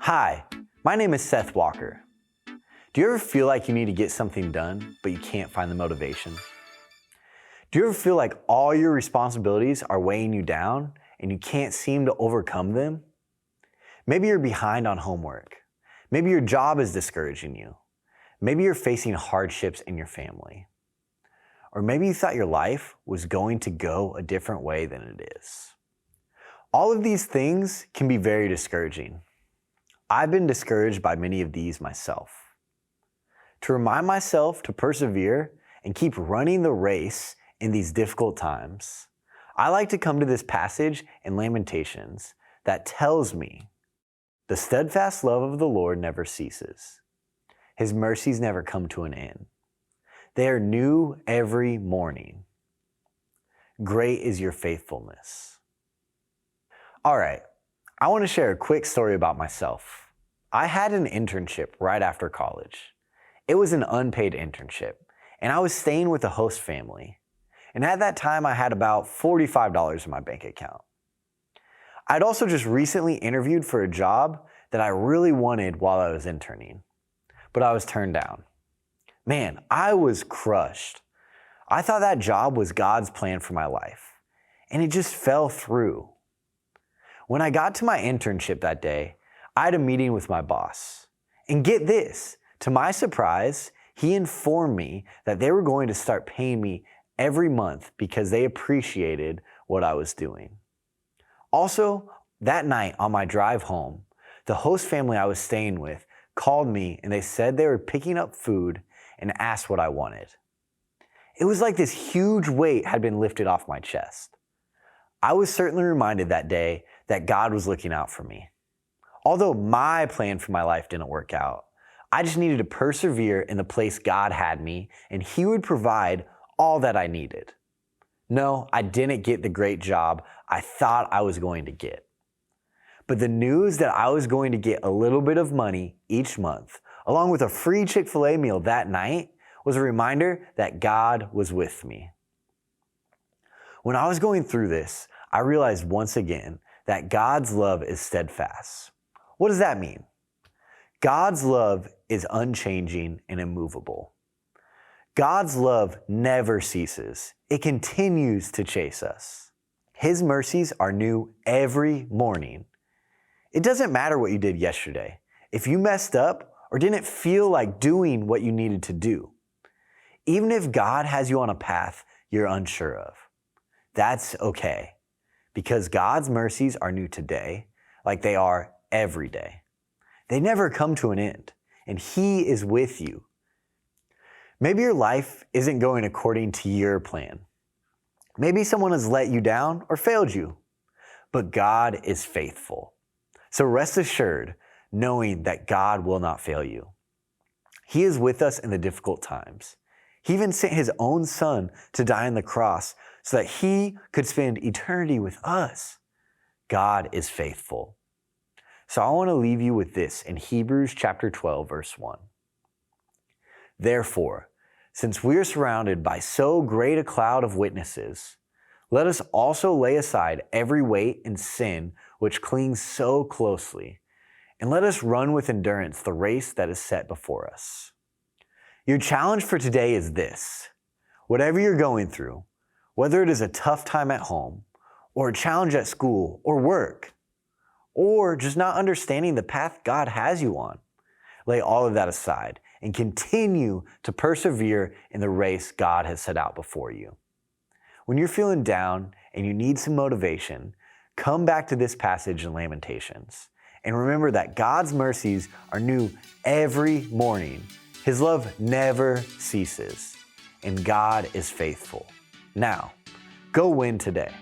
Hi, my name is Seth Walker. Do you ever feel like you need to get something done, but you can't find the motivation? Do you ever feel like all your responsibilities are weighing you down and you can't seem to overcome them? Maybe you're behind on homework. Maybe your job is discouraging you. Maybe you're facing hardships in your family. Or maybe you thought your life was going to go a different way than it is. All of these things can be very discouraging. I've been discouraged by many of these myself. To remind myself to persevere and keep running the race in these difficult times, I like to come to this passage in Lamentations that tells me, "The steadfast love of the Lord never ceases. His mercies never come to an end. They are new every morning. Great is your faithfulness." All right, I want to share a quick story about myself. I had an internship right after college. It was an unpaid internship, and I was staying with a host family. And at that time, I had about $45 in my bank account. I'd also just recently interviewed for a job that I really wanted while I was interning, but I was turned down. Man, I was crushed. I thought that job was God's plan for my life, and it just fell through. When I got to my internship that day, I had a meeting with my boss. And get this, to my surprise, he informed me that they were going to start paying me every month because they appreciated what I was doing. Also, that night on my drive home, the host family I was staying with called me and they said they were picking up food and asked what I wanted. It was like this huge weight had been lifted off my chest. I was certainly reminded that day that God was looking out for me. Although my plan for my life didn't work out, I just needed to persevere in the place God had me, and He would provide all that I needed. No, I didn't get the great job I thought I was going to get. But the news that I was going to get a little bit of money each month, along with a free Chick-fil-A meal that night, was a reminder that God was with me. When I was going through this, I realized once again that God's love is steadfast. What does that mean? God's love is unchanging and immovable. God's love never ceases. It continues to chase us. His mercies are new every morning. It doesn't matter what you did yesterday. If you messed up or didn't feel like doing what you needed to do, even if God has you on a path you're unsure of, that's okay. Because God's mercies are new today, like they are every day. They never come to an end, and He is with you. Maybe your life isn't going according to your plan. Maybe someone has let you down or failed you, but God is faithful. So rest assured, knowing that God will not fail you. He is with us in the difficult times. He even sent His own Son to die on the cross so that He could spend eternity with us. God is faithful. So I want to leave you with this in Hebrews chapter 12, verse 1. Therefore, since we are surrounded by so great a cloud of witnesses, let us also lay aside every weight and sin which clings so closely, and let us run with endurance the race that is set before us. Your challenge for today is this: whatever you're going through, whether it is a tough time at home, or a challenge at school or work, or just not understanding the path God has you on, lay all of that aside and continue to persevere in the race God has set out before you. When you're feeling down and you need some motivation, come back to this passage in Lamentations and remember that God's mercies are new every morning. His love never ceases, and God is faithful. Now, go win today.